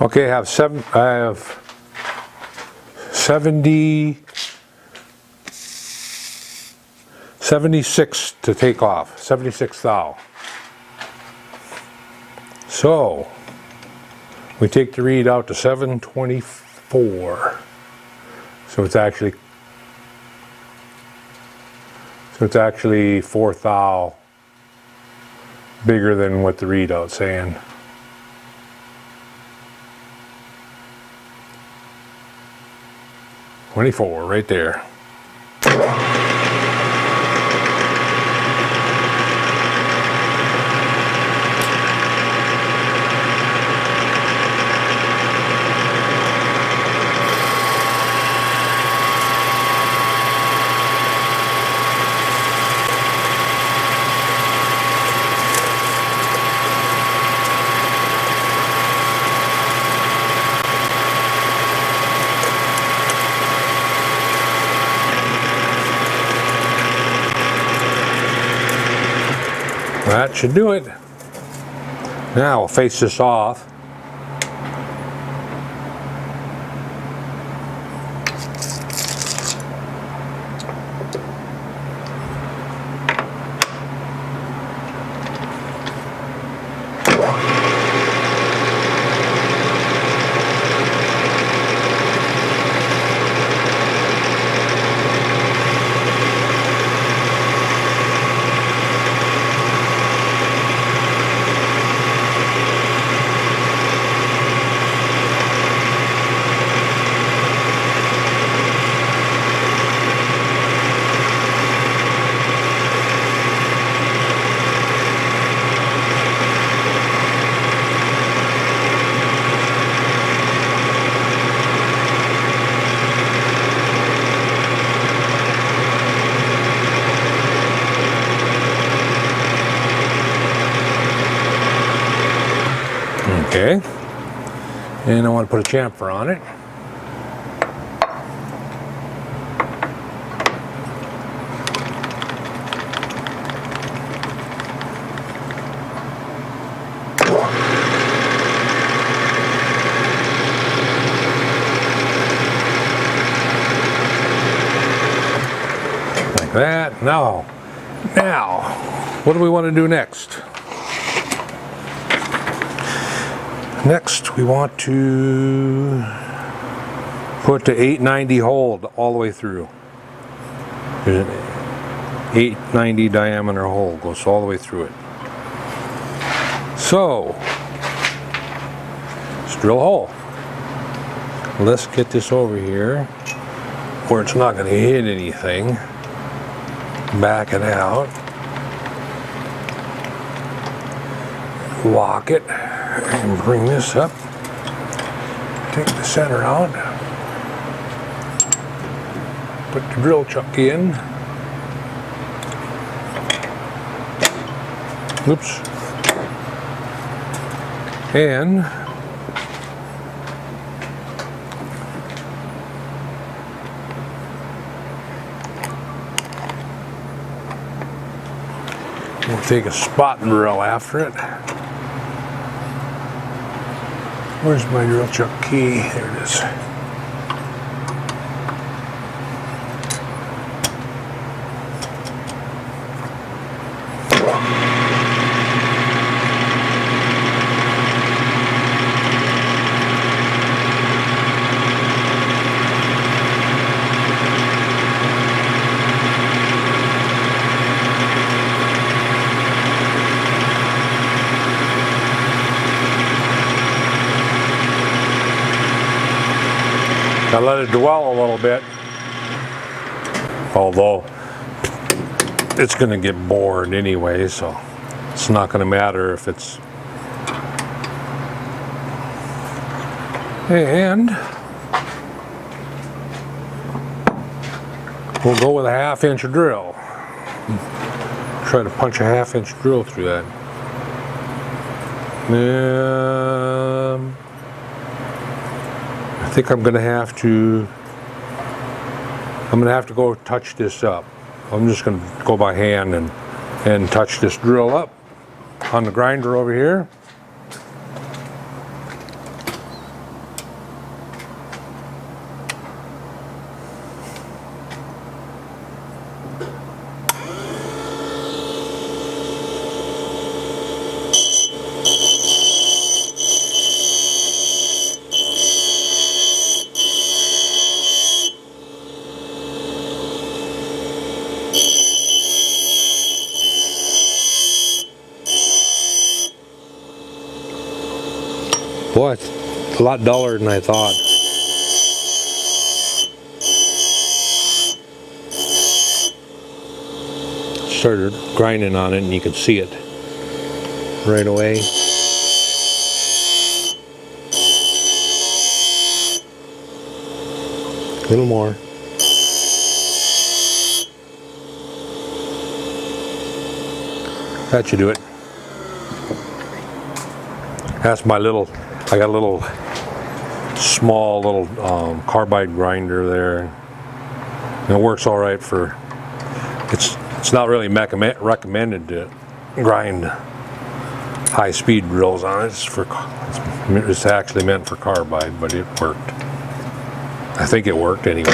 Okay, I have 76 to take off, 76 thou. So we take the reed out to 724. So it's actually 4 thou bigger than what the readout's saying. $24 right there. That should do it. Now we'll face this off. Okay, and I want to put a chamfer on it. Like that. Now, what do we want to do next? Next, we want to put the 890 hold all the way through. There's an 890 diameter hole, goes all the way through it. So, let's drill a hole. Let's get this over here where it's not going to hit anything. Back it out. Lock it. And bring this up, take the center out, put the drill chuck in, oops, and we'll take a spot drill after it. Where's my drill chuck key? There it is. I let it dwell a little bit, although it's going to get bored anyway, so it's not going to matter if it's. And we'll go with a 1/2 inch drill. Try to punch a 1/2 inch drill through that. I think I'm going to have to go touch this up. I'm just going to go by hand and touch this drill up on the grinder over here. Boy, it's a lot duller than I thought. Started grinding on it and you could see it right away. A little more. That should do it. That's my little, I got a little small little carbide grinder there. And it works all right for, it's not really recommended to grind high speed drills on it. It's actually meant for carbide, but it worked. I think it worked anyway.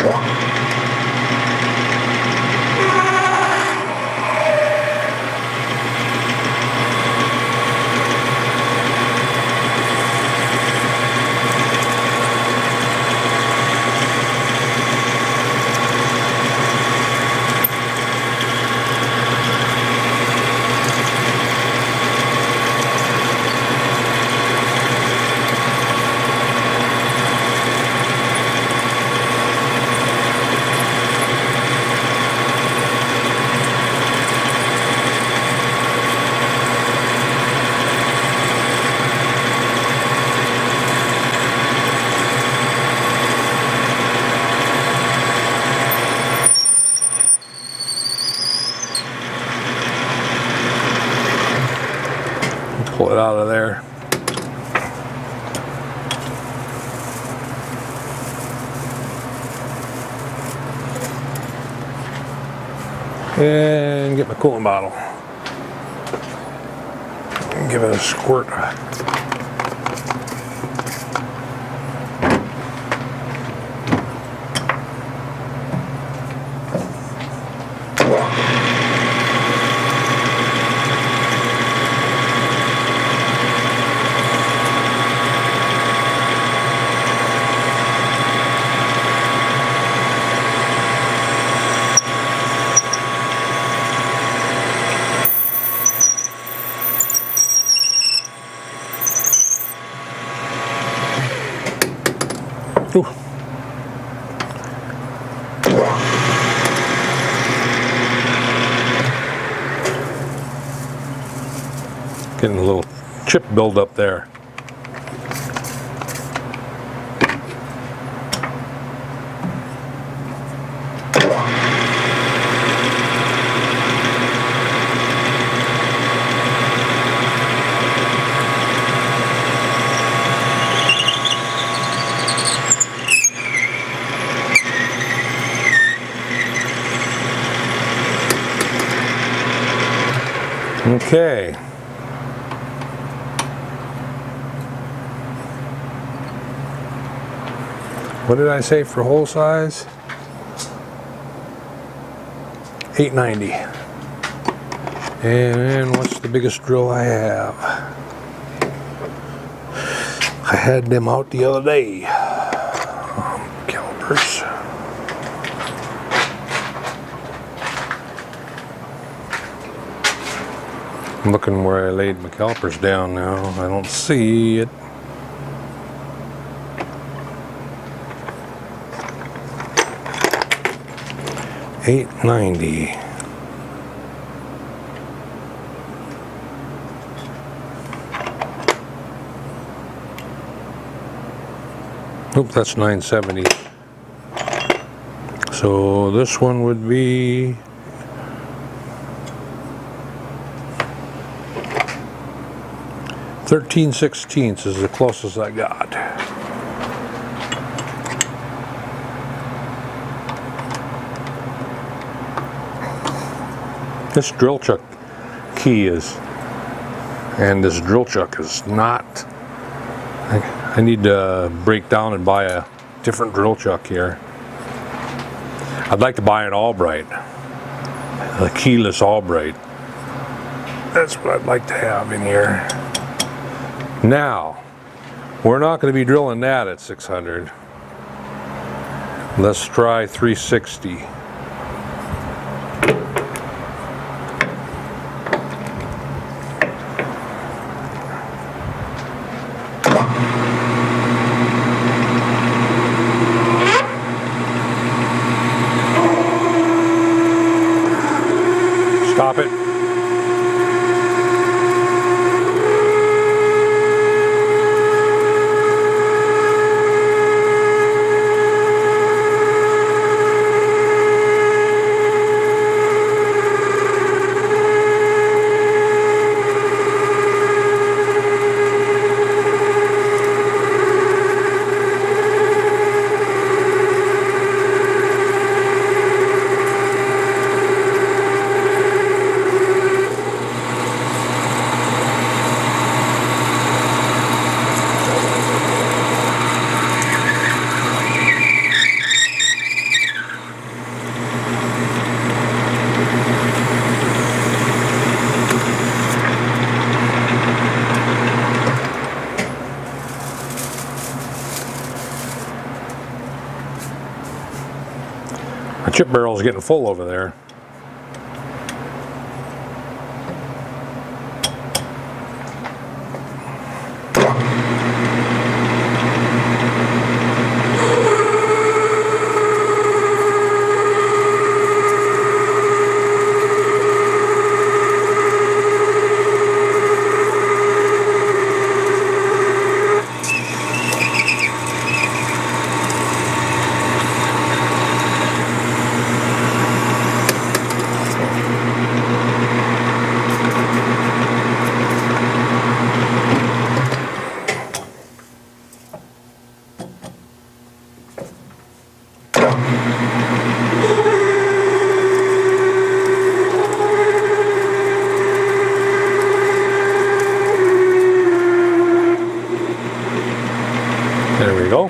Pull it out of there. And get my coolant bottle. Give it a squirt. Ooh. Getting a little chip buildup there. Okay. What did I say for hole size? 890. And what's the biggest drill I have? I had them out the other day. Calipers. I'm looking where I laid my calipers down now. I don't see it. $8.90. Oop, that's $9.70. So this one would be 13/16 is the closest I got. This drill chuck key is, and this drill chuck is not, I need to break down and buy a different drill chuck here. I'd like to buy an Albright, a keyless Albright. That's what I'd like to have in here. Now, we're not going to be drilling that at 600. Let's try 360. The chip barrel's getting full over there. There we go.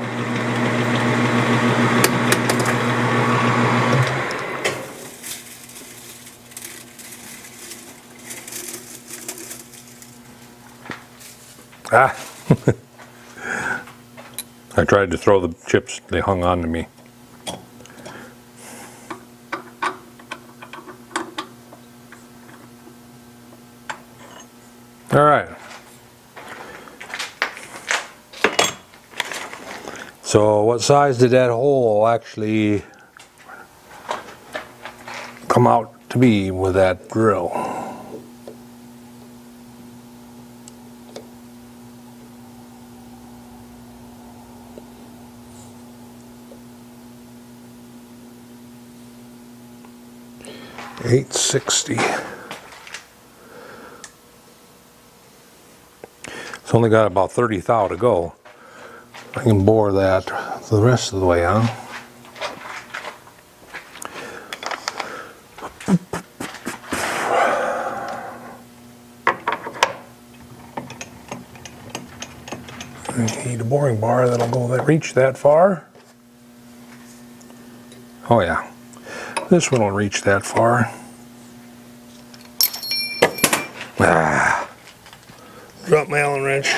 Ah! I tried to throw the chips, they hung on to me. All right. So what size did that hole actually come out to be with that drill? $860. It's only got about 30 thou to go. I can bore that the rest of the way on. I need a boring bar that'll go reach that far. Oh yeah, this one will reach that far. Ah, drop my Allen wrench.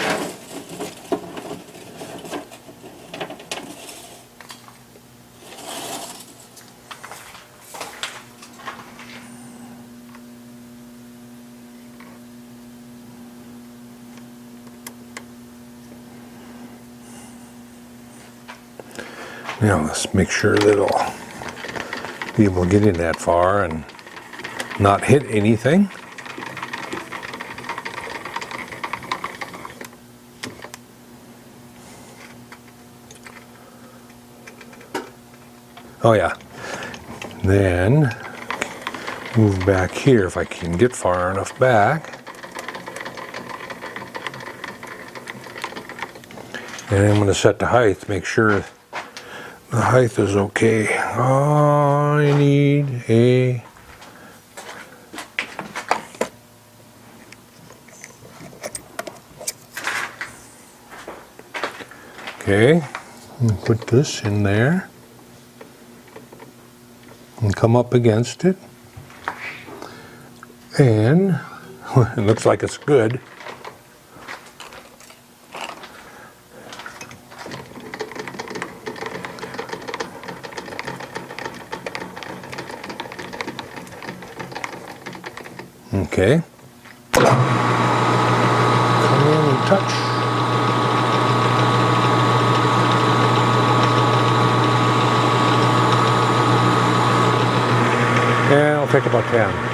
Now let's make sure that it'll be able to get in that far and not hit anything. Oh yeah. Then move back here if I can get far enough back. And I'm going to set the height, make sure the height is okay. I need a okay, put this in there and come up against it, and it looks like it's good. Okay. Come in and touch. And I'll take about 10.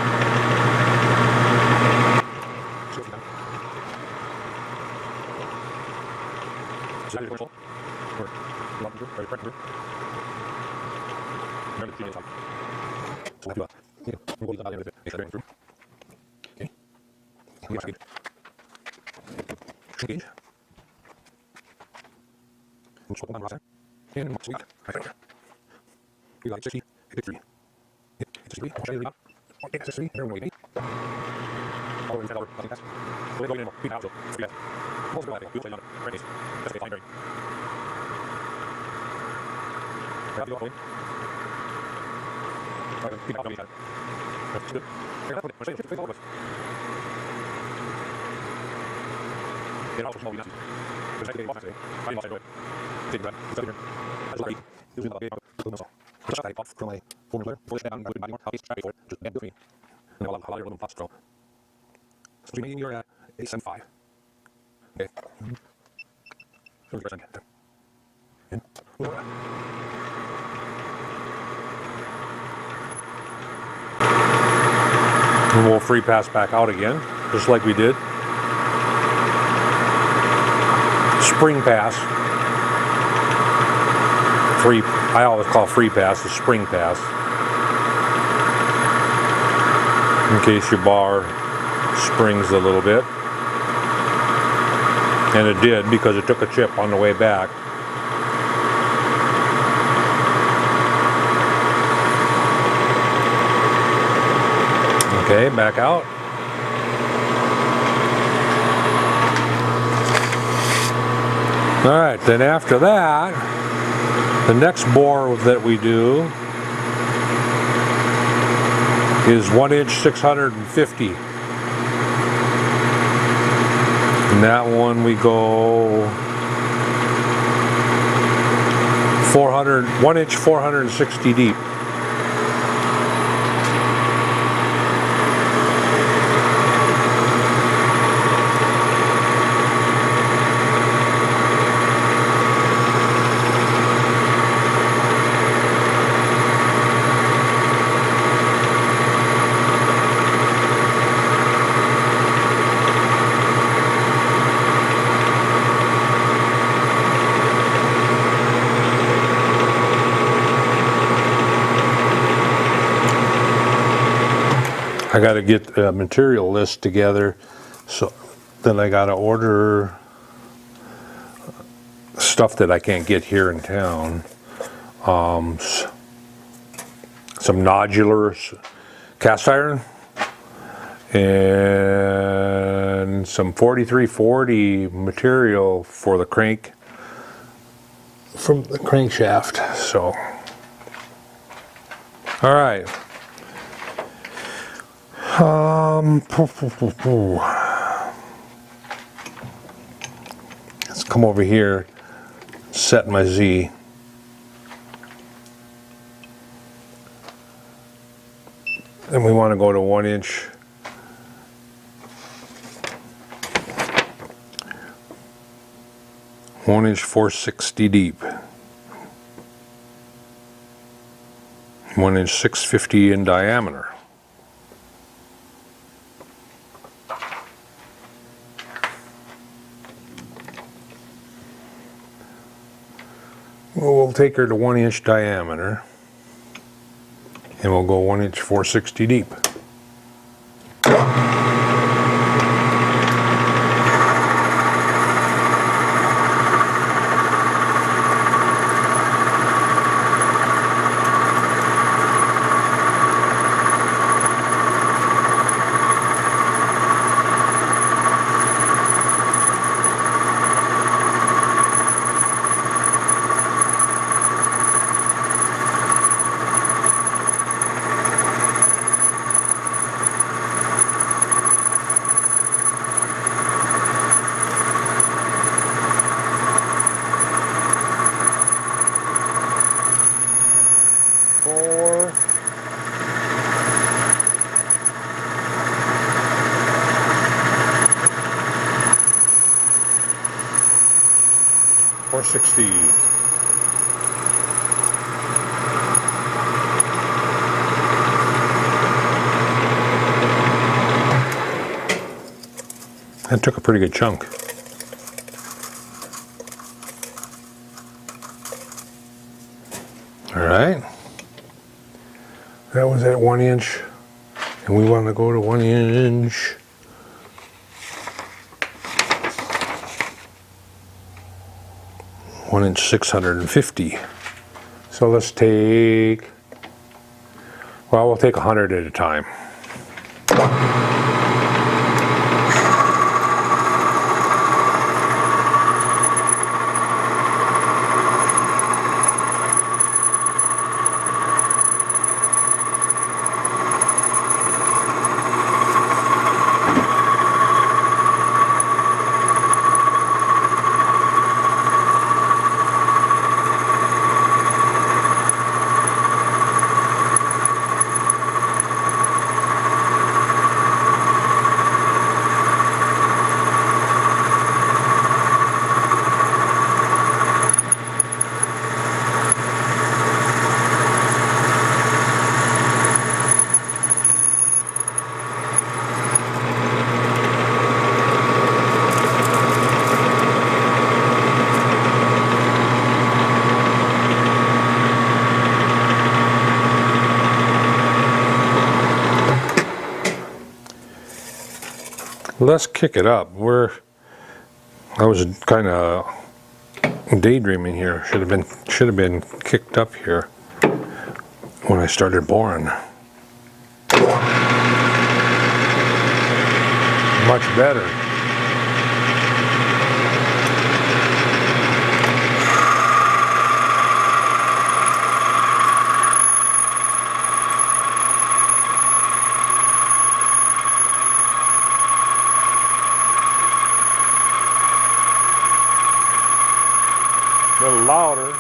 Gauge. And swap them on and sweet. We like 60, 53. It's a sweet. I'll show you the 63. There we go. All the way to $10. I think that's. So they're going in more. 3 pounds. So forget. Most of it, we'll say on it. Right case. That's a fine bearing. Grab the oil. Try to keep out on each other. That's good. That's what it. I'll show you. Take all of us. They're also small. There's actually a box today. I didn't watch it. Take a breath. It's up here. That's what I eat. Usually about a big muscle. And we'll free pass back out again, just like we did. Spring pass. Free, I always call free pass the spring pass. In case your bar springs a little bit. And it did, because it took a chip on the way back. Okay, back out. Alright, then after that, the next bore that we do is 1" 650. And that one we go 1" 460 deep. I got to get a material list together, so then I got to order stuff that I can't get here in town. Some nodular cast iron and some 4340 material for the crank from the crankshaft. So, all right. Let's come over here, set my Z. And we want to go to 1" 1" 460 deep. 1" 650 in diameter. Well, we'll take her to 1" diameter, and we'll go 1" 460 deep. $460. That took a pretty good chunk. All right. That was at 1" and we want to go to 1". 1" 650. So let's take, well, we'll take 100 at a time. Let's kick it up. I was kind of daydreaming here. Should have been kicked up here when I started boring. Much better. A little louder.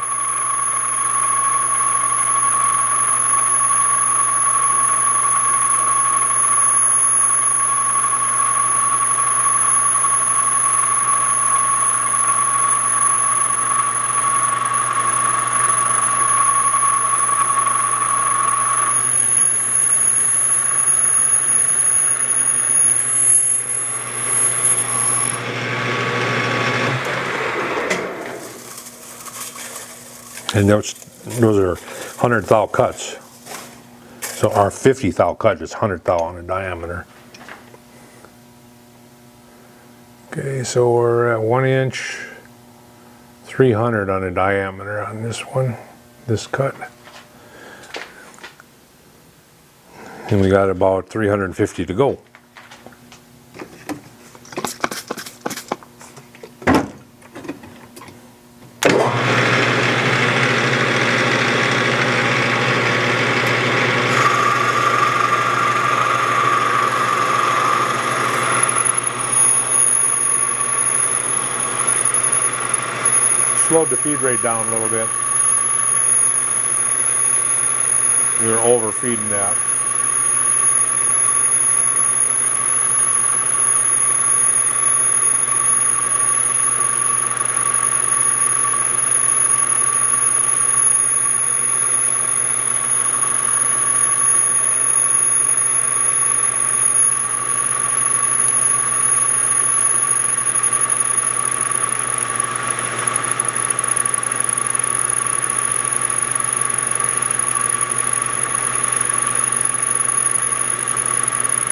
And those are 100 thou cuts. So our 50 thou cut is 100 thou on the diameter. Okay, so we're at 1 inch, 300 on the diameter on this one, this cut. And we got about 350 to go. Slowed the feed rate down a little bit. We were overfeeding that.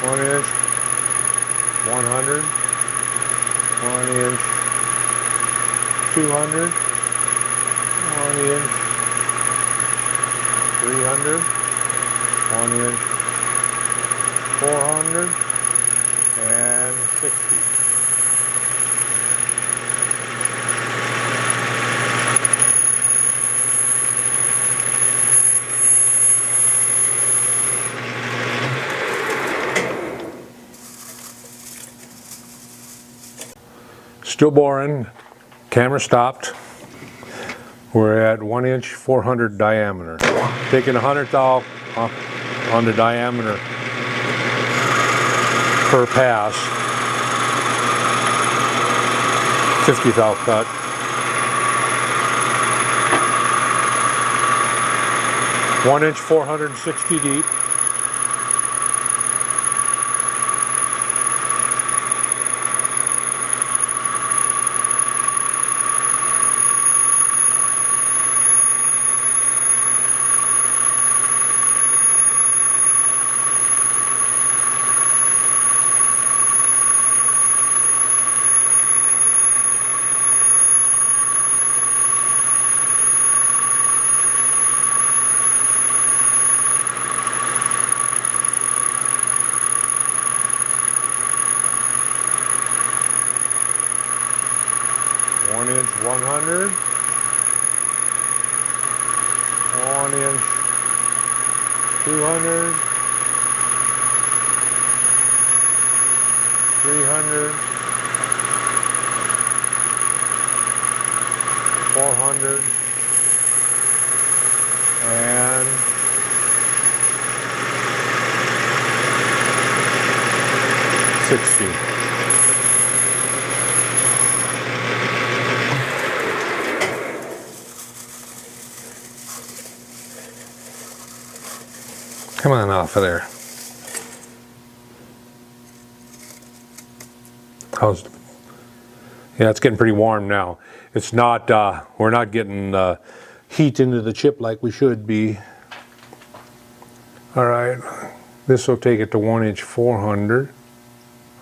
One inch, 100, 1 inch, 200, 1 inch, 300, 1 inch, 400, and 60. Still boring, camera stopped. We're at 1 inch, 400 diameter. Taking 100 thou on the diameter per pass. 50 thou cut. One inch, 460 deep. One inch, 100. 1 inch, 200. 300. 400. And 60. Come on off of there. Yeah, it's getting pretty warm now. It's not, we're not getting heat into the chip like we should be. All right, this will take it to 1 inch, 400.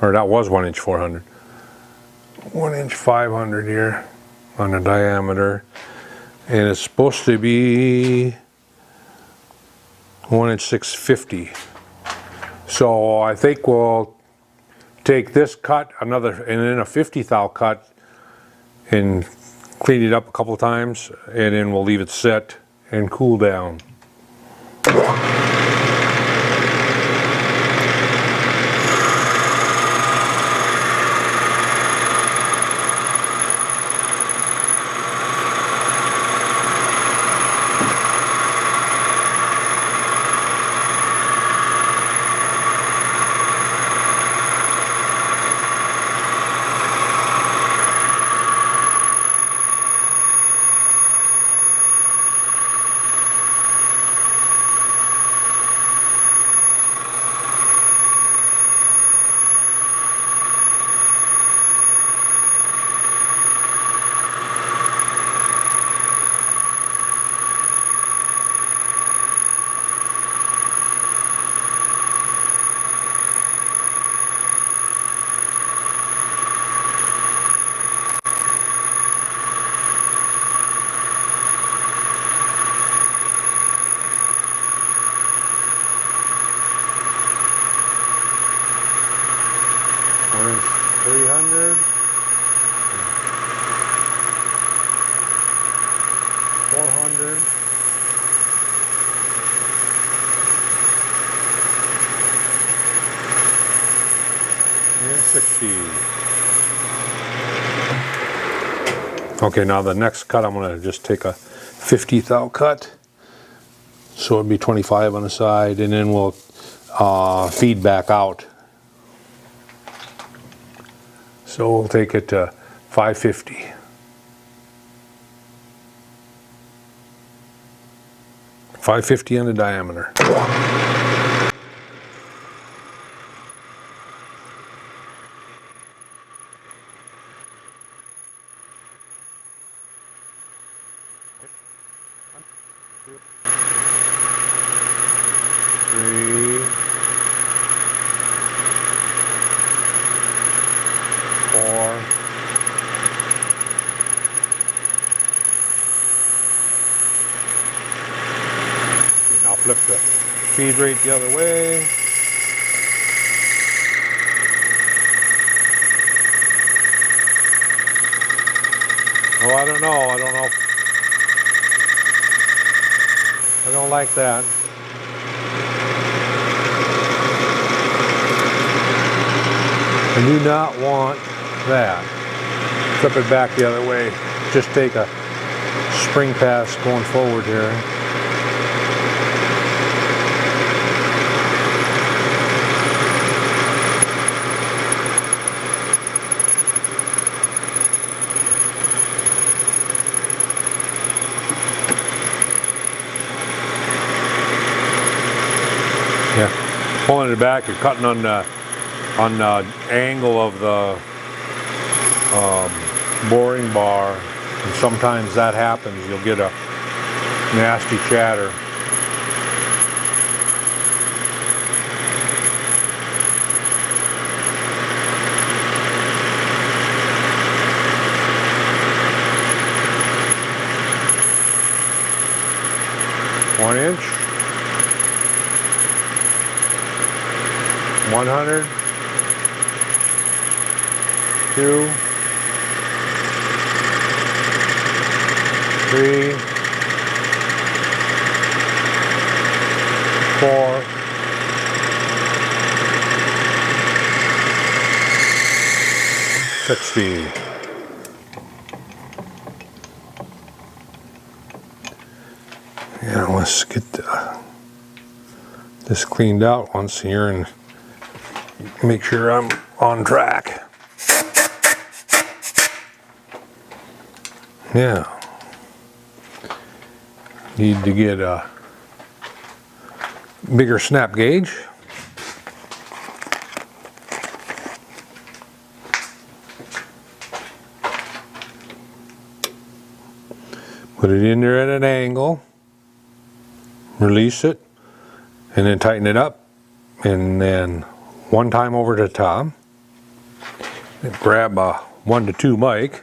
or that was 1 inch 400. 1 inch 500 here on the diameter, and it's supposed to be 1 inch 650. So I think we'll take this cut, another, and then a 50 thou cut, and clean it up a couple times, and then we'll leave it set and cool down. Orange 300, 400, and 60. Okay, now the next cut, I'm going to just take a 50 thou cut, so it'd be 25 on the side, and then we'll feed back out. So we'll take it to 550. $5.50 on the diameter. Three, 4, 5. Now flip the feed rate the other way. Oh, I don't know. I don't like that. I do not want that. Flip it back the other way. Just take a spring pass going forward here. Yeah, pulling it back, you're cutting on the angle of the boring bar, and sometimes that happens. You'll get a nasty chatter. One inch, 100, 2, 3, 4, 60. Yeah, let's get this cleaned out once here and make sure I'm on track. Yeah. Need to get a bigger snap gauge. Put it in there at an angle. Release it. And then tighten it up. And then one time over the top. Grab a 1 to 2 mic.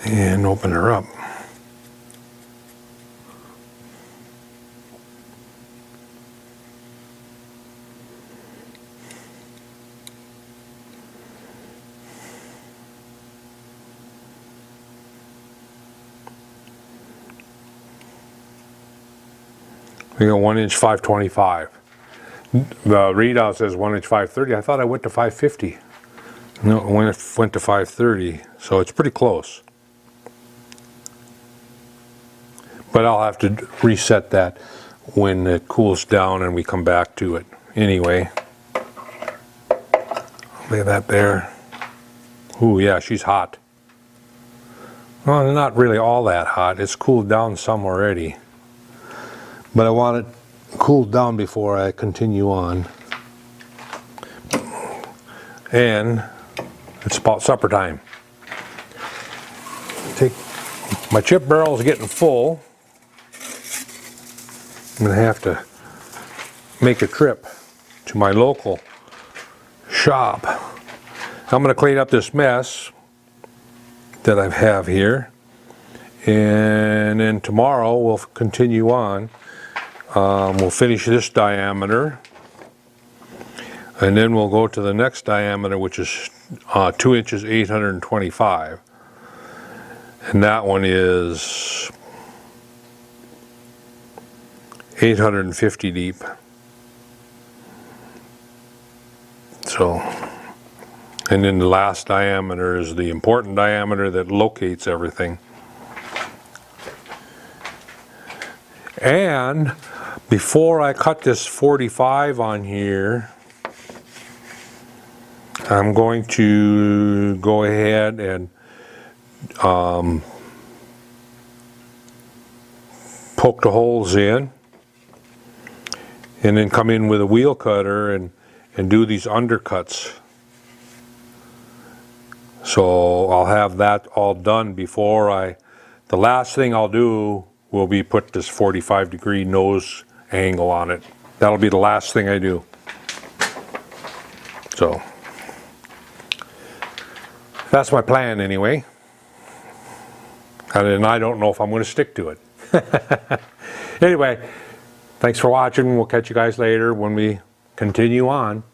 And open her up. We got 1 inch 525. The readout says 1 inch 530. I thought I went to 550. No, it went to 530, so it's pretty close. But I'll have to reset that when it cools down and we come back to it. Anyway, lay that there. Ooh, yeah, she's hot. Well, not really all that hot. It's cooled down some already. But I want it cooled down before I continue on. And it's about supper time. My chip barrel is getting full. I'm going to have to make a trip to my local shop. I'm going to clean up this mess that I have here. And then tomorrow we'll continue on. We'll finish this diameter, and then we'll go to the next diameter, which is 2 inches 825, and that one is 850 deep. So, and then the last diameter is the important diameter that locates everything. And before I cut this 45 on here, I'm going to go ahead and poke the holes in, and then come in with a wheel cutter and do these undercuts. So I'll have that all done before the last thing I'll do will be put this 45-degree nose angle on it. That'll be the last thing I do. So that's my plan anyway. And I don't know if I'm going to stick to it. Anyway, thanks for watching. We'll catch you guys later when we continue on.